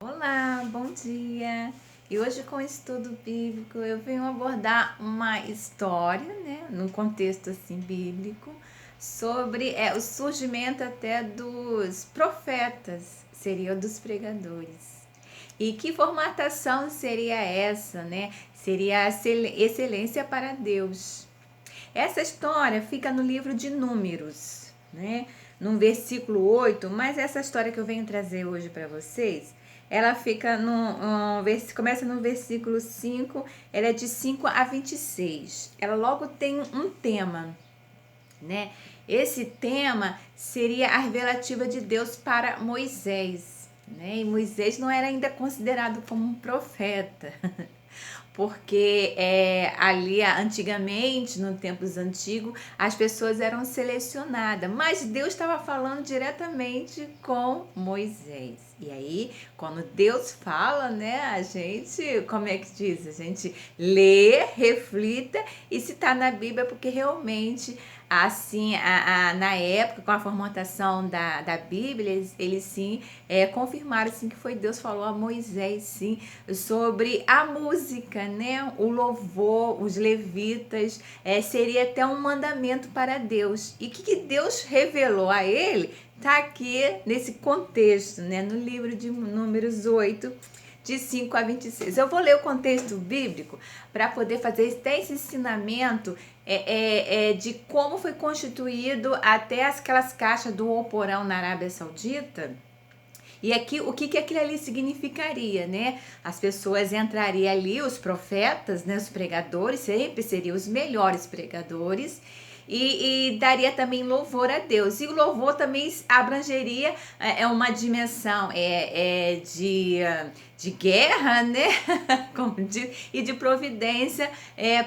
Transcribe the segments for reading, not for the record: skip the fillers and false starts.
Olá, bom dia! E hoje com o estudo bíblico eu venho abordar uma história, né, num contexto assim bíblico, sobre o surgimento até dos profetas, seria dos pregadores. E que formatação seria essa, né? Seria a excelência para Deus. Essa história fica no livro de Números, né? No versículo 8, mas essa história que eu venho trazer hoje para vocês, ela fica começa no versículo 5, ela é de 5 a 26. Ela logo tem um tema, né? Esse tema seria a revelativa de Deus para Moisés, né? E Moisés não era ainda considerado como um profeta. Porque ali antigamente, no tempos antigos, as pessoas eram selecionadas, mas Deus estava falando diretamente com Moisés. E aí, quando Deus fala, né, a gente, como é que diz? A gente lê, reflita e se está na Bíblia, porque realmente assim, na época, com a formatação da Bíblia, eles sim confirmaram assim, que foi Deus que falou a Moisés, sim, sobre a música, né? O louvor, os levitas, seria até um mandamento para Deus. E o que Deus revelou a ele está aqui nesse contexto, né? No livro de Números 8, de 5 a 26. Eu vou ler o contexto bíblico para poder fazer até esse ensinamento de como foi constituído até aquelas caixas do Alcorão na Arábia Saudita. E aqui, o que aquilo ali significaria, né? As pessoas entrariam ali, os profetas, né? Os pregadores, sempre seriam os melhores pregadores. E daria também louvor a Deus. E o louvor também abrangeria uma dimensão de guerra, né? Como diz, e de providência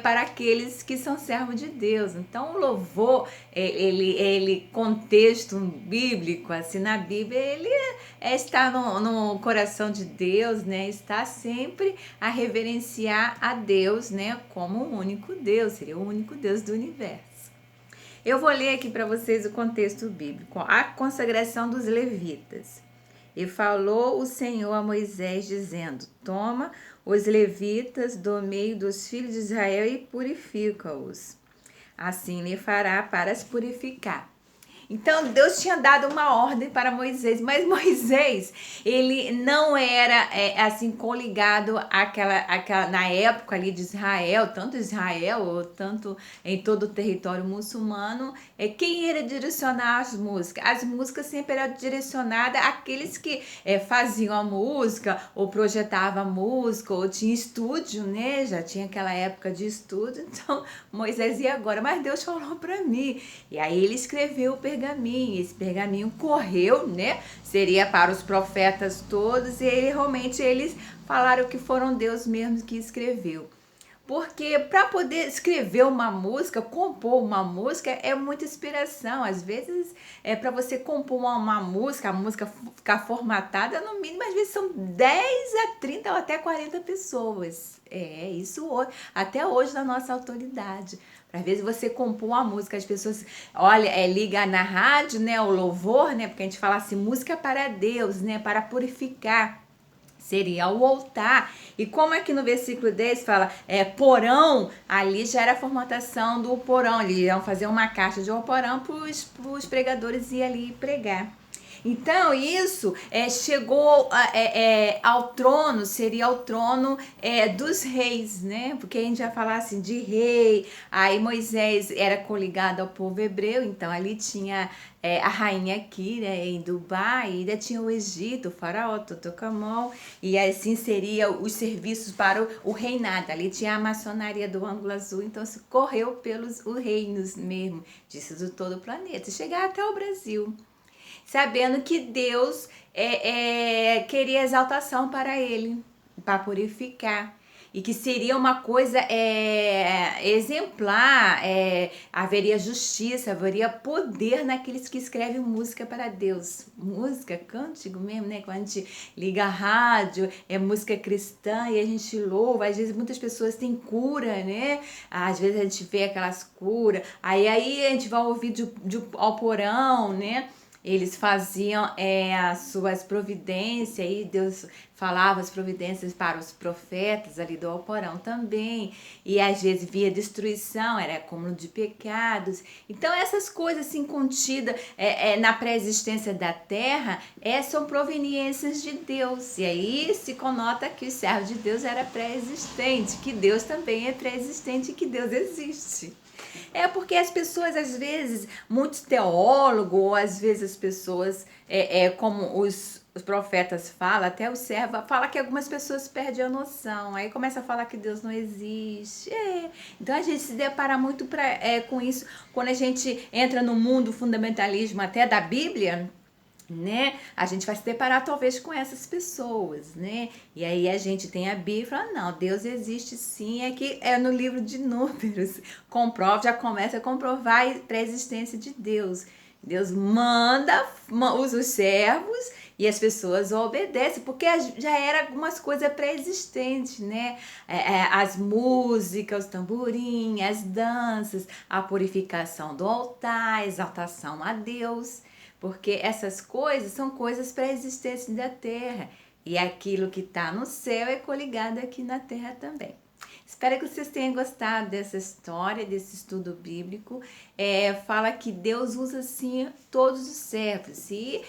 para aqueles que são servos de Deus. Então, o louvor, ele contexto bíblico, assim, na Bíblia, ele está no coração de Deus, né? Está sempre a reverenciar a Deus, né? Como o único Deus, seria o único Deus do universo. Eu vou ler aqui para vocês o contexto bíblico. A consagração dos levitas. E falou o Senhor a Moisés, dizendo: Toma os levitas do meio dos filhos de Israel e purifica-os. Assim lhe fará para se purificar. Então Deus tinha dado uma ordem para Moisés, mas Moisés, ele não era assim coligado àquela na época ali de Israel, tanto Israel, tanto em todo o território muçulmano, quem era direcionar as músicas? As músicas sempre eram direcionadas àqueles que faziam a música, ou projetavam a música, ou tinha estúdio, né? Já tinha aquela época de estúdio, então Moisés ia agora, mas Deus falou para mim. E aí ele escreveu o pergaminho, esse pergaminho correu, né? Seria para os profetas todos, e realmente eles falaram que foram Deus mesmo que escreveu. Porque para poder escrever uma música, compor uma música, é muita inspiração. Às vezes, para você compor uma música, a música ficar formatada, no mínimo, às vezes são 10 a 30 ou até 40 pessoas. Isso hoje, até hoje na nossa autoridade. Às vezes você compõe uma música, as pessoas, olha, liga na rádio, né, o louvor, né, porque a gente fala assim, música para Deus, né, para purificar. Seria o altar. E como aqui no versículo 10 fala, porão, ali já era a formatação do porão. Eles iam fazer uma caixa de um porão para os pregadores ir ali pregar. Então, isso chegou ao trono, seria o trono dos reis, né? Porque a gente vai falar assim de rei, aí Moisés era coligado ao povo hebreu, então ali tinha a rainha aqui, né, em Dubai, ainda tinha o Egito, o faraó, Tutankhamon, e assim seria os serviços para o reinado. Ali tinha a maçonaria do ângulo azul, então se correu pelos os reinos mesmo, disso do todo o planeta, chegar até o Brasil, sabendo que Deus queria exaltação para ele, para purificar. E que seria uma coisa exemplar, haveria justiça, haveria poder naqueles que escrevem música para Deus. Música, cântico mesmo, né? Quando a gente liga a rádio, é música cristã e a gente louva. Às vezes muitas pessoas têm cura, né? Às vezes a gente vê aquelas curas. Aí a gente vai ouvir de Alcorão, né? eles faziam as suas providências, e Deus falava as providências para os profetas ali do alporão também, e às vezes via destruição, era acúmulo de pecados. Então essas coisas assim contidas na pré-existência da terra são proveniências de Deus, e aí se conota que o servo de Deus era pré-existente, que Deus também é pré-existente e que Deus existe. Porque as pessoas, às vezes, muitos teólogos, ou às vezes as pessoas, como os profetas falam, até o servo, fala que algumas pessoas perdem a noção, aí começa a falar que Deus não existe. Então a gente se depara muito com isso quando a gente entra no mundo fundamentalismo até da Bíblia, né? A gente vai se deparar talvez com essas pessoas, né? E aí a gente tem a Bíblia e fala, não, Deus existe sim, que é no livro de Números, comprova, já começa a comprovar a pré-existência de Deus. Deus usa os servos e as pessoas obedecem, porque já era algumas coisas pré-existentes, né? As músicas, os tamborim, as danças, a purificação do altar, a exaltação a Deus. Porque essas coisas são coisas pré-existentes da terra. E aquilo que está no céu é coligado aqui na terra também. Espero que vocês tenham gostado dessa história, desse estudo bíblico. Fala que Deus usa, sim, todos os servos. E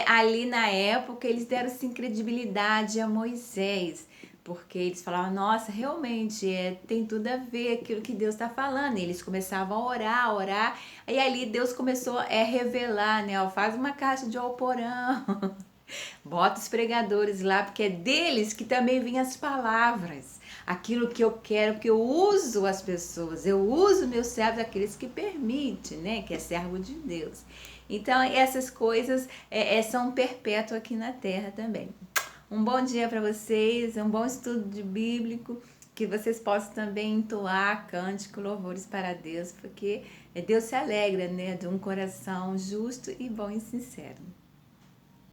ali na época eles deram, sim, credibilidade a Moisés. Porque eles falavam, nossa, realmente tem tudo a ver aquilo que Deus está falando. E eles começavam a orar. E ali Deus começou a revelar, né? Faz uma caixa de alporão. Bota os pregadores lá, porque é deles que também vêm as palavras. Aquilo que eu quero, que eu uso as pessoas. Eu uso meus servos, aqueles que permitem, né? Que é servo de Deus. Então, essas coisas são perpétuas aqui na terra também. Um bom dia para vocês, um bom estudo de bíblico, que vocês possam também entoar cântico, louvores para Deus, porque Deus se alegra, né, de um coração justo e bom e sincero.